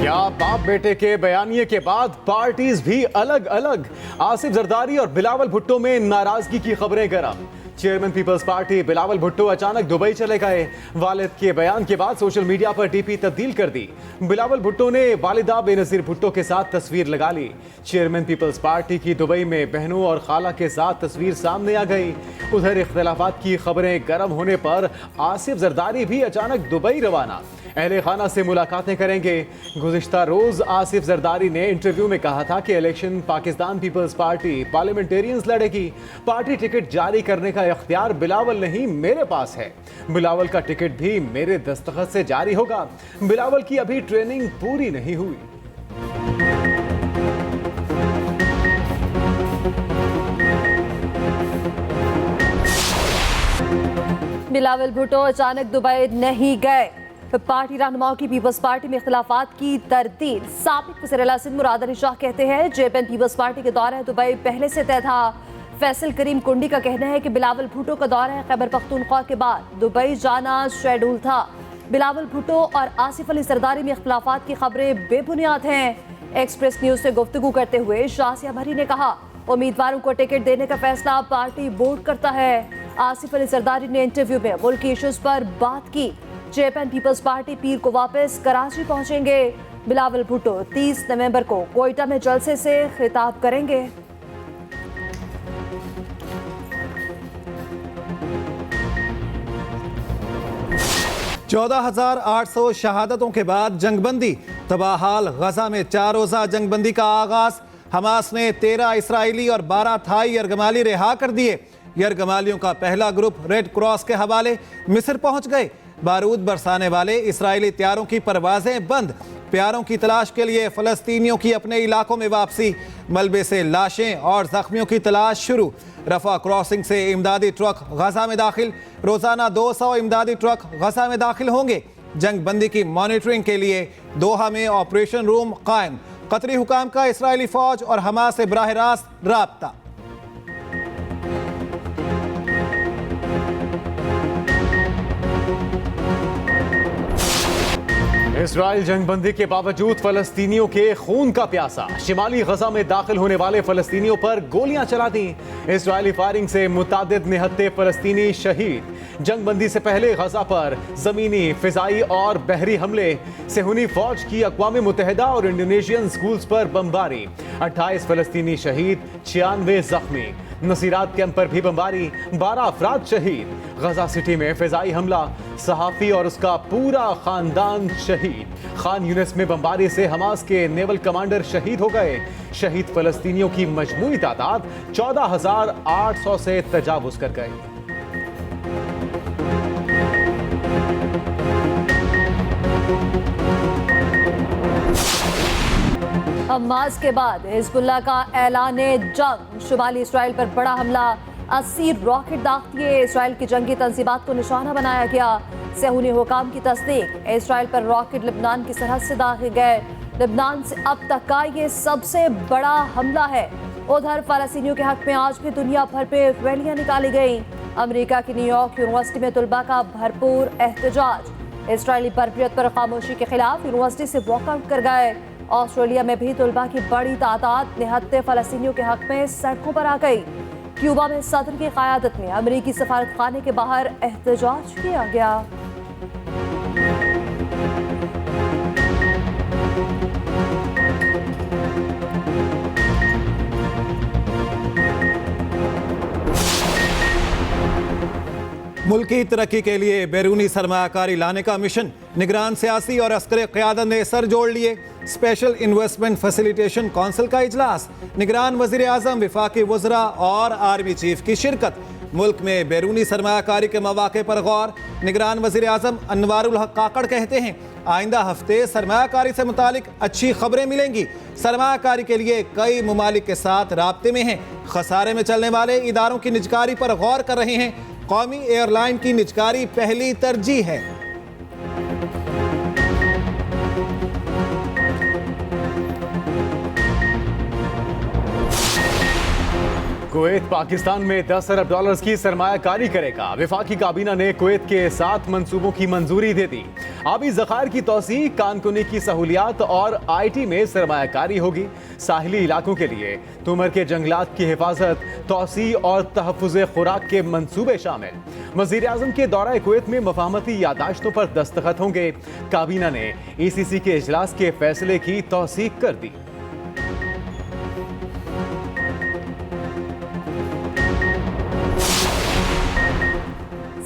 क्या बाप बेटे के बयानिए के बाद पार्टीज भी अलग अलग। आसिफ जरदारी और बिलावल भुट्टो में नाराजगी की खबरें गर्म। चेयरमैन पीपल्स पार्टी बिलावल भुट्टो अचानक दुबई चले गए। वालिद के बयान के बाद सोशल मीडिया पर डीपी तब्दील कर दी। बिलावल भुट्टो ने वालिदा बेनजीर भुट्टो के साथ तस्वीर लगा ली। चेयरमैन पीपल्स पार्टी की दुबई में बहनों और खाला के साथ तस्वीर सामने आ गई। उधर इख्तिलाफात की खबरें गर्म होने पर आसिफ जरदारी भी अचानक दुबई रवाना। अहले खाना से मुलाकातें करेंगे। गुज़िश्ता रोज आसिफ जरदारी ने इंटरव्यू में कहा था कि इलेक्शन पाकिस्तान पीपल्स पार्टी पार्लियामेंटेरियंस लड़ेगी। पार्टी टिकट जारी करने का इख्तियार बिलावल नहीं मेरे पास है। बिलावल का टिकट भी मेरे दस्तखत से जारी होगा। बिलावल की अभी ट्रेनिंग पूरी नहीं हुई। बिलावल भुट्टो अचानक दुबई नहीं गए। पार्टी रहनुमाओं की पीपल्स पार्टी में इख्तिलाफात की तरतीब। साबिक वज़ीर आज़म मुराद अली शाह कहते हैं चेयरमैन पीपल्स पार्टी के दौरा दुबई पहले से तय था। फैसल करीम कुंडी का कहना है कि बिलावल भुट्टो का दौरा खैबर पख्तूनख्वा के बाद दुबई जाना शेड्यूल था। बिलावल भुट्टो और आसिफ अली जरदारी में इख्तिलाफात की खबरें बेबुनियाद हैं। एक्सप्रेस न्यूज से गुफ्तगू करते हुए शासिया भरी ने कहा उम्मीदवारों को टिकट देने का फैसला पार्टी बोर्ड करता है। आसिफ अली जरदारी ने इंटरव्यू में मुल्क की इश्यूज पर बात की। चेयरमैन पीपल्स पार्टी पीर को वापस कराची पहुंचेंगे। बिलावल भुट्टो 30 नवंबर को कोयटा में जलसे से खिताब करेंगे। चौदह 14,800 शहादतों के बाद जंगबंदी। तबाहाल गजा में 4 रोजा जंगबंदी का आगाज। हमास ने 13 इसराइली और 12 थाई यरगमाली रिहा कर दिए। यरगमालियों का पहला ग्रुप रेड क्रॉस के हवाले मिस्र पहुंच गए। बारूद बरसाने वाले इसराइली त्यारों की परवाजें बंद। प्यारों की तलाश के लिए फलस्तीनियों की अपने इलाकों में वापसी। मलबे से लाशें और जख्मियों की तलाश शुरू। रफा क्रॉसिंग से इमदादी ट्रक गजा में दाखिल। रोजाना 200 इमदादी ट्रक गजा में दाखिल होंगे। जंग बंदी की मॉनिटरिंग के लिए दोहा में ऑपरेशन रूम कायम। कतरी हुकाम का इसराइली फौज और हमास से बराह रास्त राब्ता। इसराइल जंगबंदी के बावजूद फलस्तीनियों के खून का प्यासा। शिमाली गजा में दाखिल होने वाले फलस्तीनियों पर गोलियां चला दी। इसराइली फायरिंग से मुतादिद निहत्ते फलस्तीनी शहीद। जंगबंदी से पहले गजा पर जमीनी, फिजाई और बहरी हमले। सेहूनी फौज की अक़वाम मुत्तहिदा और इंडोनेशियन स्कूल्स पर बमबारी। 28 फलस्तीनी शहीद, 96 जख्मी। नसीरात कैंप पर भी बमबारी, 12 अफराद शहीद। गजा सिटी में फिजाई हमला, सहाफ़ी और उसका पूरा खानदान शहीद। खान यूनिस में बमबारी से हमास के नेवल कमांडर शहीद हो गए। शहीद फलस्तीनियों की मजमूई तादाद 14,800 से तजावुज कर गई। हमास के बाद हिजबुल्लाह का ऐलान जंग। शुमाली इसराइल पर बड़ा हमला। 80 रॉकेट दागते इसराइल की जंगी तंजीबात को निशाना बनाया गया। सेहूनी हुकाम की तस्दीक, इसराइल पर रॉकेट लिबनान की सरहद से दागे गए। लिबनान से अब तक का ये सबसे बड़ा हमला है। उधर फलस्तीनियों के हक में आज भी दुनिया भर पे रैलियां निकाली गई। अमेरिका की न्यूयॉर्क यूनिवर्सिटी में तुलबा का भरपूर एहतजाज। इसराइली बर्बरियत पर खामोशी के खिलाफ यूनिवर्सिटी से वॉकआउट कर गए। ऑस्ट्रेलिया में भी तुलबा की बड़ी तादाद निहत्ते फलस्तीनियों के हक में सड़कों पर आ गई। क्यूबा में सदर की क़यादत में अमेरिकी सफारत खाने के बाहर एहतजाज किया गया। मुल्क की तरक्की के लिए बैरूनी सरमायाकारी लाने का मिशन। निगरान सियासी और अस्करी क़यादत ने सर जोड़ लिए। स्पेशल इन्वेस्टमेंट फैसिलिटेशन काउंसिल का इजलास। निगरान वज़ीर आज़म, वफाकी वज़रा और आर्मी चीफ की शिरकत। मुल्क में बैरूनी सरमायाकारी के मौक़े पर गौर। निगरान वज़ीर आज़म अनवारुल हक काकड़ कहते हैं आइंदा हफ्ते सरमायाकारी से मुतालिक अच्छी खबरें मिलेंगी। सरमायाकारी के लिए कई ममालिक के साथ राब्ते में हैं। खसारे में चलने वाले इदारों की निजकारी पर गौर कर रहे हैं। कौमी एयरलाइन की निजकारी पहली तरजीह है। कुवैत पाकिस्तान में 10 अरब डॉलर्स की सरमायाकारी करेगा। वफाकी काबीना ने कुवैत के 7 मंसूबों की मंजूरी दे दी। आबी ज़खायर की तोसी, कानकुनी की सहूलियात और IT में सरमायाकारी होगी। साहिली इलाकों के लिए तुमर के जंगलात की हिफाजत, तोसी और तहफ़्फ़ुज़ खुराक के मंसूबे शामिल। वज़ीर आज़म के दौरा कुवैत में मफाहमती यादाश्तों पर दस्तखत होंगे। काबीना ने ECC के इजलास के फैसले की तौसीक कर दी।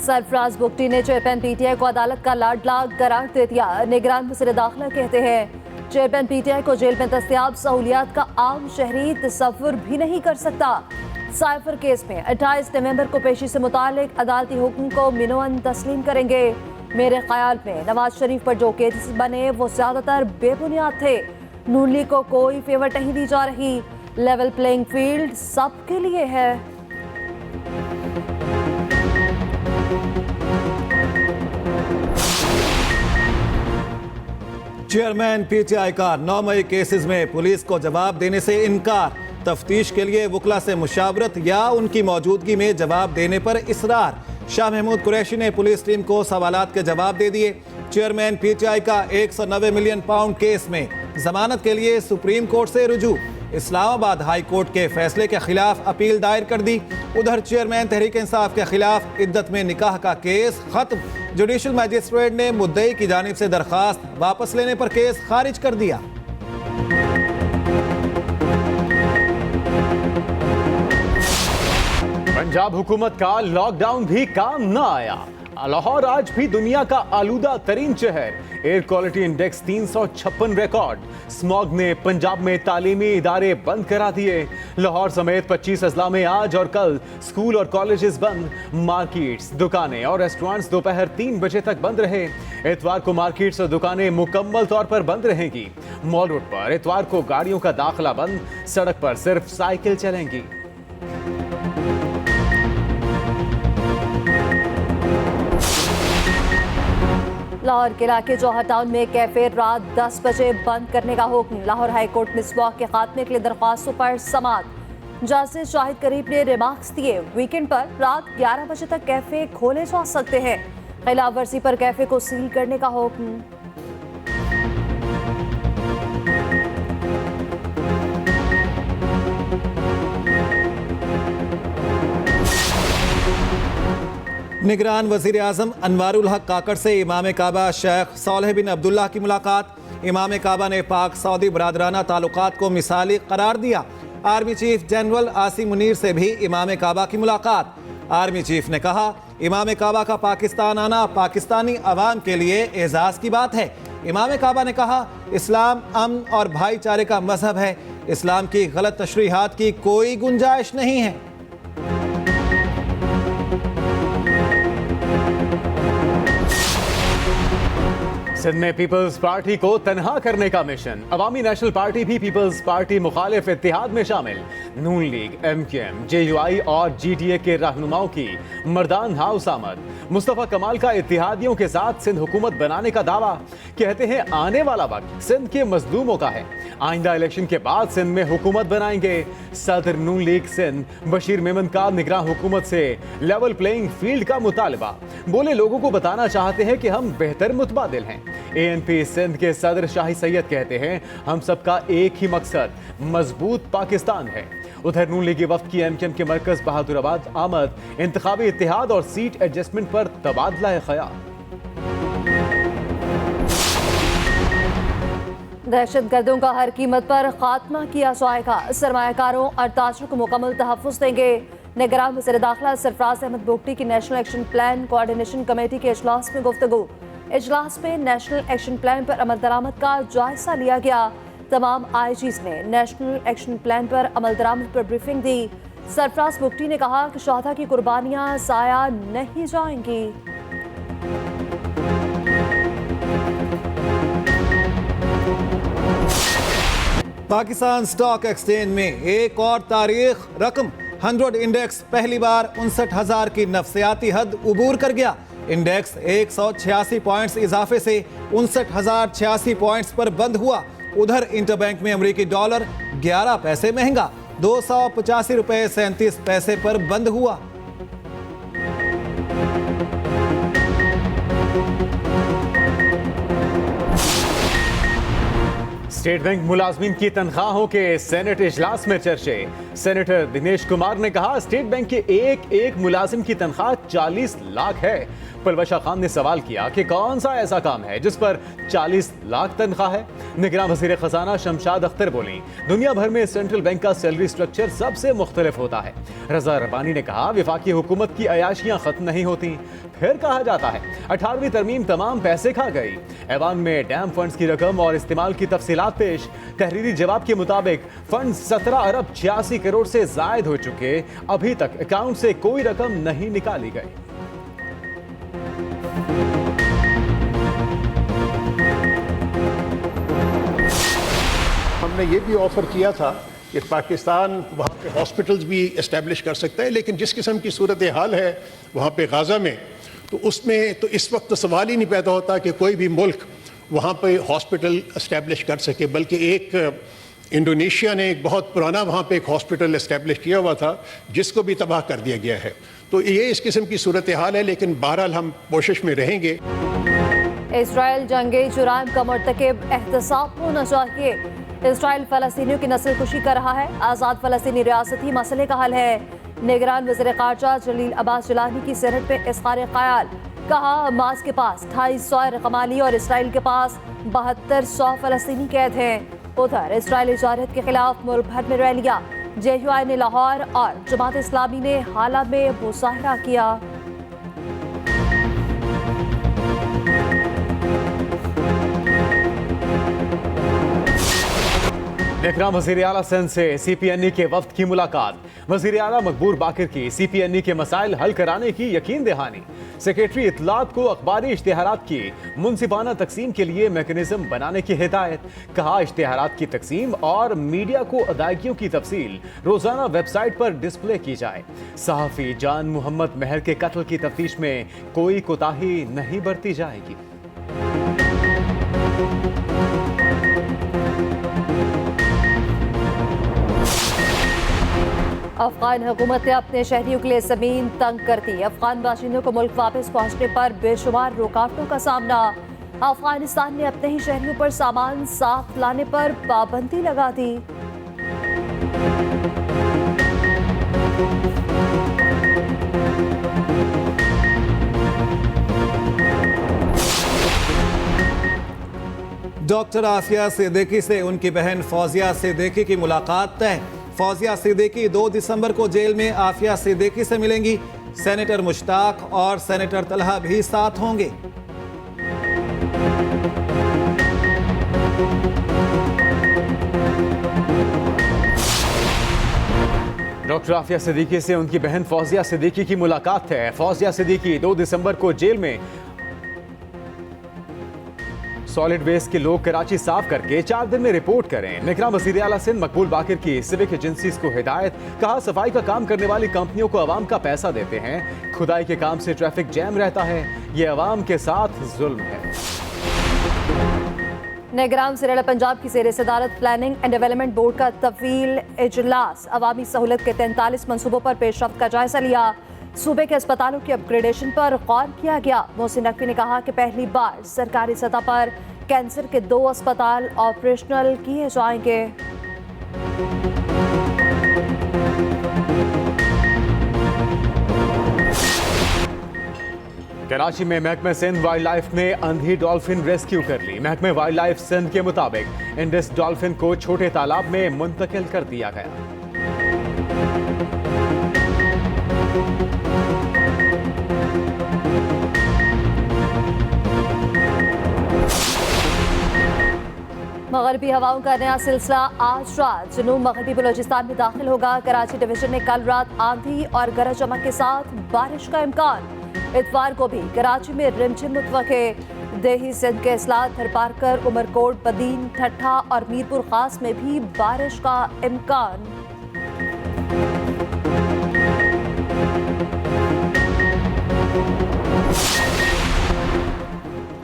सरफराज बुगटी ने चेयरमैन PTI को अदालत का लाडला करार दे दिया। निगरान वज़ीर दाखिला कहते हैं चेयरमैन PTI को जेल में दस्तयाब सहूलियात का आम शहरी तसव्वुर भी नहीं कर सकता। साइफर केस में 28 नवंबर को पेशी से मुतालिक अदालती हुक्म को मिनोअन तस्लीम करेंगे। मेरे ख्याल में नवाज शरीफ पर जो केसेस बने वो ज्यादातर बेबुनियाद थे। नून लीग को कोई फेवर नहीं दी जा रही। लेवल प्लेइंग फील्ड सबके लिए है। चेयरमैन PTI का 9 मई केसेस में पुलिस को जवाब देने से इनकार। तफ्तीश के लिए वकला से मुशावरत या उनकी मौजूदगी में जवाब देने पर इसरार। शाह महमूद कुरैशी ने पुलिस टीम को सवालात के जवाब दे दिए। चेयरमैन PTI का 190 मिलियन पाउंड केस में जमानत के लिए सुप्रीम कोर्ट से रुजू। इस्लामाबाद हाई कोर्ट के फैसले के खिलाफ अपील दायर कर दी। उधर चेयरमैन तहरीक इंसाफ के खिलाफ इद्दत में निकाह का केस खत्म। जुडिशल मजिस्ट्रेट ने मुद्दई की जानिब से दरखास्त वापस लेने पर केस खारिज कर दिया। पंजाब हुकूमत का लॉकडाउन भी काम न आया। लाहौर आज भी दुनिया का आलूदा तरीन शहर। Air quality index 356 record. Smog ने पंजाब में तालीमी इदारे बंद करा दिए। लाहौर समेत 25 अजला में आज और कल स्कूल और कॉलेजेस बंद। मार्केट्स, दुकानें और रेस्टोरेंट्स दोपहर 3 बजे तक बंद रहे। इतवार को मार्केट्स और दुकानें मुकम्मल तौर पर बंद रहेंगी। मॉल रोड पर इतवार को गाड़ियों का दाखिला बंद। सड़क पर सिर्फ साइकिल चलेंगी। लाहौर के इलाके जौहर टाउन में कैफे रात 10 बजे बंद करने का हुक्म। लाहौर हाई कोर्ट में स्मॉग के खात्मे के लिए दरख्वास्तों पर समाअत। जस्टिस शाहिद करीब ने रिमार्क्स दिए वीकेंड पर रात 11 बजे तक कैफे खोले जा सकते हैं। खिलाफ वर्जी पर कैफे को सील करने का हुक्म। निगरान वज़ीर आज़म अनवारुल हक काकड़ से इमाम काबा शेख सालेह बिन अब्दुल्लाह की मुलाकात। इमाम काबा ने पाक सऊदी बरादराना ताल्लुकात को मिसाली करार दिया। Army chief general Asim Munir से भी इमाम काबा की मुलाकात। आर्मी चीफ ने कहा इमाम काबा का पाकिस्तान आना पाकिस्तानी अवाम के लिए एजाज़ की बात है। इमाम काबा ने कहा इस्लाम अमन और भाईचारे का मजहब है। इस्लाम की गलत तशरीहात की कोई गुंजाइश नहीं है। सिंध में पीपल्स पार्टी को तनहा करने का मिशन। अवामी नेशनल पार्टी भी पीपल्स पार्टी मुखालिफ इत्तेहाद में शामिल। नून लीग, MKM, JUI और GTA के रहनुमाओं की मर्दान हाउस आमद। मुस्तफ़ा कमाल का इत्तेहादियों के साथ सिंध हुकूमत बनाने का दावा। कहते हैं आने वाला वक्त सिंध के मजलूमों का है। आइंदा इलेक्शन के बाद सिंध में हुकूमत बनाएंगे। सदर नून लीग सिंध बशीर मेमन का निगरान हुकूमत से लेवल प्लेइंग फील्ड का मुतालबा। बोले लोगों को बताना चाहते हैं कि हम बेहतर मुतबादिल हैं। ANP सिंध के सदर शाही सैयद कहते हैं हम सबका एक ही मकसद मजबूत पाकिस्तान है। उधर नून लीगी वफ्द की MKM के मरकज बहादुराबाद आमद। इंतखाबी इत्तेहाद और सीट एडजस्टमेंट पर तबादला ख्याल। दहशतगर्दों का हर कीमत पर खात्मा किया जाएगा। सरमायाकारों और ताजरों को मुकम्मल तहफ़्फ़ुज़ देंगे। निगरान वज़ीर दाखिला सरफराज अहमद बुगटी की national action plan coordination committee के इजलास में गुफ्तगू। इजलास में नेशनल एक्शन प्लान पर अमल दरामद का जायजा लिया गया। तमाम IGs ने नेशनल एक्शन प्लान पर अमल दरामद पर ब्रीफिंग दी। सरफराज बुगटी ने कहा कि शहदा की कुर्बानियां ज़ाया नहीं जाएंगी। पाकिस्तान स्टॉक एक्सचेंज में एक और तारीख रकम 100 इंडेक्स पहली बार 59,000 की नफसियाती हद उबूर कर गया। इंडेक्स 186 पॉइंट्स इजाफे से 59,086 पॉइंट्स पर बंद हुआ। उधर इंटरबैंक में अमेरिकी डॉलर 11 पैसे महंगा ₹285.37 पर बंद हुआ। स्टेट बैंक मुलाजमीन की तनख्वाहों के सेनेट इजलास में चर्चे। सेनेटर दिनेश कुमार ने कहा स्टेट बैंक के एक मुलाजिम की तनख्वाह 40 लाख है। पलवशा खान ने सवाल किया कि कौन सा ऐसा काम है जिस पर 40 लाख तनख्वाह है। निगरान वजीर खजाना शमशाद अख्तर बोली दुनिया भर में सेंट्रल बैंक का सैलरी स्ट्रक्चर सबसे मुख्तलिफ होता है। रजा रब्बानी ने कहा वफाकी हुकूमत की अयाशियां खत्म नहीं होती। फिर कहा जाता है 18वीं तरमीम तमाम पैसे खा गई। ऐवान में डैम फंड्स की रकम और इस्तेमाल की तफसीलात पेश। तहरीरी जवाब के मुताबिक फंड 17 अरब 86 करोड़ से जायद हो चुके, अभी तक अकाउंट से कोई रकम नहीं निकाली गई। हमने ये भी ऑफर किया था कि पाकिस्तान वहाँ पे हॉस्पिटल्स भी इस्टेब्लिश कर सकता है, लेकिन जिस किस्म की सूरत हाल है वहाँ पे गाज़ा में, तो उसमें तो इस वक्त तो सवाल ही नहीं पैदा होता कि कोई भी मुल्क वहाँ पे हॉस्पिटल इस्टेब्लिश कर सके। बल्कि एक इंडोनेशिया ने एक बहुत पुराना वहाँ पे एक हॉस्पिटल इस्टेब्लिश किया हुआ था जिसको भी तबाह कर दिया गया है। तो ये इस किस्म की सूरत हाल है, लेकिन बहरहाल हम कोशिश में रहेंगे। इसराइल जंगी जुराइम का मुर्तकिब एहतसाब होना चाहिए। इसराइल फलस्तीनियों की नस्ल कुशी कर रहा है। आज़ाद फलस्तीनी रियासत ही मसले का हल है। निगरान वज़ीर ख़ारजा जलील अब्बास जिलानी की सेनेट में इज़हार ख़याल। कहा हमास के पास 250 रकमाली और इसराइल के पास 7200 फलस्तीनी कैद हैं। उधर इसराइली जारहत के खिलाफ मुल्क भर में रैलियां। JUI ने लाहौर और जमात इस्लामी ने हाला में मुजाहरा किया। निगरान वज़ीर आला सिंध से CPNE के वफ्द की मुलाकात। वज़ीर आला मकबूल बाकिर की CPNE के मसाइल हल कराने की यकीन दहानी। सेक्रेटरी इत्तलात को अखबारी इश्तिहारात की मुनसिफाना तकसीम के लिए मैकेनिज्म बनाने की हिदायत। कहा इश्तिहारात की तकसीम और मीडिया को अदायगियों की तफसील रोजाना वेबसाइट पर डिस्प्ले की जाए। सहाफ़ी जान मोहम्मद महर के कत्ल की तफ्तीश में कोई कोताही नहीं बरती जाएगी। अफगान हुकूमत ने अपने शहरियों के लिए जमीन तंग कर दी। अफगान बाशिंदों को मुल्क वापस पहुंचने पर बेशुमार रुकावटों का सामना। अफगानिस्तान ने अपने ही शहरियों पर सामान साफ लाने पर पाबंदी लगा दी। डॉक्टर आसिया सिद्दीकी से उनकी बहन फौजिया सिद्दीकी की मुलाकात तय। फौजिया सिद्दीकी 2 दिसंबर को जेल में आफिया सिद्दीकी से मिलेंगी। सेनेटर मुश्ताक और सेनेटर तलहा भी साथ होंगे। डॉक्टर आफिया सिद्दीकी से उनकी बहन फौजिया सिद्दीकी की मुलाकात है। फौजिया सिद्दीकी 2 दिसंबर को जेल में सॉलिड वेस्ट के लोग कराची साफ करके 4 दिन में रिपोर्ट करें। निगरान वज़ीर आला सिंध मकबूल बाकिर की सिविक एजेंसीज को हिदायत। कहा सफाई का काम करने वाली कंपनियों को अवाम का पैसा देते हैं। खुदाई के काम से ट्रैफिक जैम रहता है। ये अवाम के साथ जुल्म है। निगरान सिरेला पंजाब की ज़ेर सदारत प्लानिंग एंड डेवलपमेंट बोर्ड का तवील इजलास। अवामी सहूलत के 43 मनसूबों पर पेशरफ्त का जायजा लिया। सूबे के अस्पतालों की अपग्रेडेशन पर गौर किया गया। मोहसिन नकवी ने कहा कि पहली बार सरकारी सतह पर कैंसर के 2 अस्पताल ऑपरेशनल किए जाएंगे। कराची में महकमे सिंध वाइल्ड लाइफ ने अंधी डॉल्फिन रेस्क्यू कर ली। महकमे वाइल्ड लाइफ सिंध के मुताबिक इंडस डॉल्फिन को छोटे तालाब में मुंतकिल कर दिया गया। मगरबी हवाओं का नया सिलसिला आज रात जनूब मगरबी बलोचिस्तान में दाखिल होगा। कराची डिवीजन में कल रात आंधी और गरज चमक के साथ बारिश का इम्कान। इतवार को भी कराची में रिमझिम मुतवक्के। देही सिंध के इस्लात, थरपारकर, उमरकोट, बदीन, ठट्ठा और मीरपुर खास में भी बारिश का इम्कान।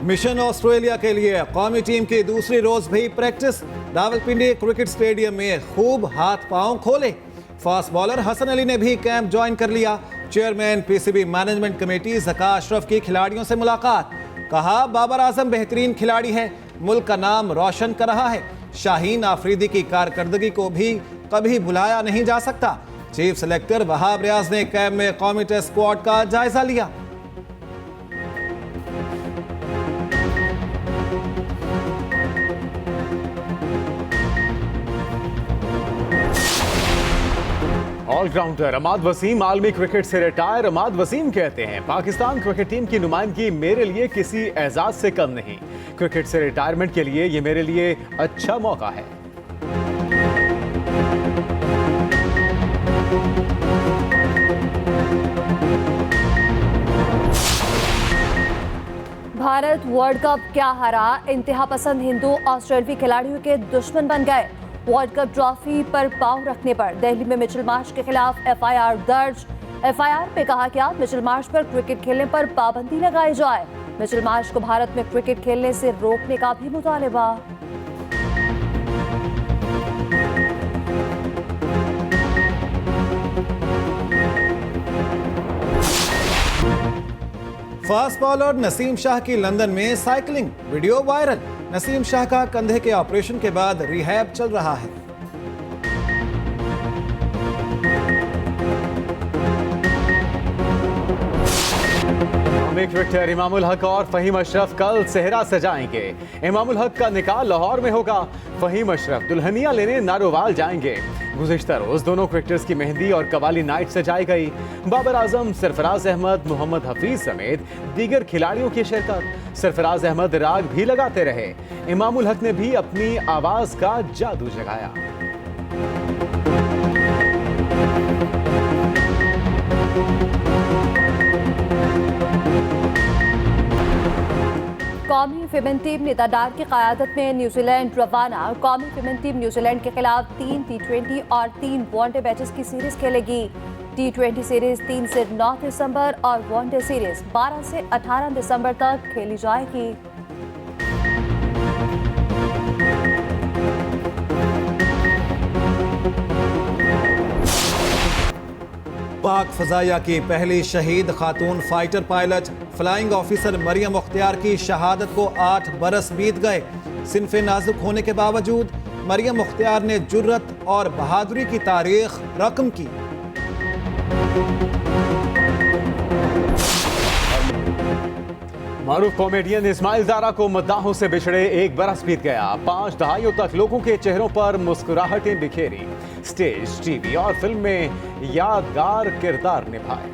मिशन ऑस्ट्रेलिया के लिए कौमी टीम की दूसरी रोज भी प्रैक्टिस। रावलपिंडी क्रिकेट स्टेडियम में खूब हाथ पांव खोले। फास्ट बॉलर हसन अली ने भी कैंप ज्वाइन कर लिया। Chairman PCB management committee Zaka Ashraf की खिलाड़ियों से मुलाकात। कहा बाबर आजम बेहतरीन खिलाड़ी है, मुल्क का नाम रोशन कर रहा है। शाहीन आफरीदी की कारकर्दगी को भी कभी भुलाया नहीं जा सकता। चीफ सेलेक्टर वहाब रियाज ने कैंप में कौमी टेस्ट स्क्वाड का जायजा लिया। ऑलराउंडर अमाद वसीम आलमी क्रिकेट से रिटायर। अमाद वसीम कहते हैं पाकिस्तान क्रिकेट टीम की नुमाइंदगी मेरे लिए किसी एजाज से कम नहीं। क्रिकेट से रिटायरमेंट के लिए ये मेरे लिए अच्छा मौका है। भारत वर्ल्ड कप क्या हारा, इंतहा पसंद हिंदू ऑस्ट्रेलियाई खिलाड़ियों के दुश्मन बन गए। वर्ल्ड कप ट्रॉफी पर पांव रखने पर दिल्ली में मिचेल मार्श के खिलाफ एफआईआर दर्ज। एफआईआर में कहा गया मिचेल मार्श पर क्रिकेट खेलने पर पाबंदी लगाई जाए। मिचेल मार्श को भारत में क्रिकेट खेलने से रोकने का भी मुतालबा। फास्ट बॉलर नसीम शाह की लंदन में cycling video viral. Naseem Shah का कंधे के ऑपरेशन के बाद रिहैब चल रहा है। क्रिकेटर इमामुल हक और फहीम अशरफ कल सेहरा सजाएंगे। इमामुल हक का निकाह लाहौर में होगा। फहीम अशरफ दुल्हनिया लेने नारोवाल जाएंगे। गुज़िश्ता रोज दोनों क्रिकेटर्स की मेहंदी और कवाली नाइट सजाई गई। बाबर आजम, सरफराज अहमद, मोहम्मद हफीज समेत दीगर खिलाड़ियों की शिरकत। सरफराज अहमद राग भी लगाते रहे। इमामुल हक ने भी अपनी आवाज का जादू जगाया। कौमी विमेन टीम नेताडार की क़यादत में न्यूजीलैंड रवाना। कौमी विमेन टीम न्यूजीलैंड के खिलाफ 3 T20 और 3 वनडे मैचेस की सीरीज खेलेगी। T20 सीरीज 3 से 9 दिसंबर और वनडे सीरीज 12 से 18 दिसंबर तक खेली जाएगी। पाक फजाइया की पहली शहीद खातून fighter pilot flying officer Maryam Mukhtiar की शहादत को 8 बरस बीत गए। सिनफे नाजुक होने के बावजूद मरियम मुख्तियार ने जुर्रत और बहादुरी की तारीख रकम की। मारूफ कॉमेडियन इस्माइल ज़ारा को मद्दाहों से बिछड़े 1 बरस बीत गया। 5 दहाइयों तक लोगों के चेहरों पर मुस्कुराहटें बिखेरी। स्टेज, टीवी और फिल्म में यादगार किरदार निभाए।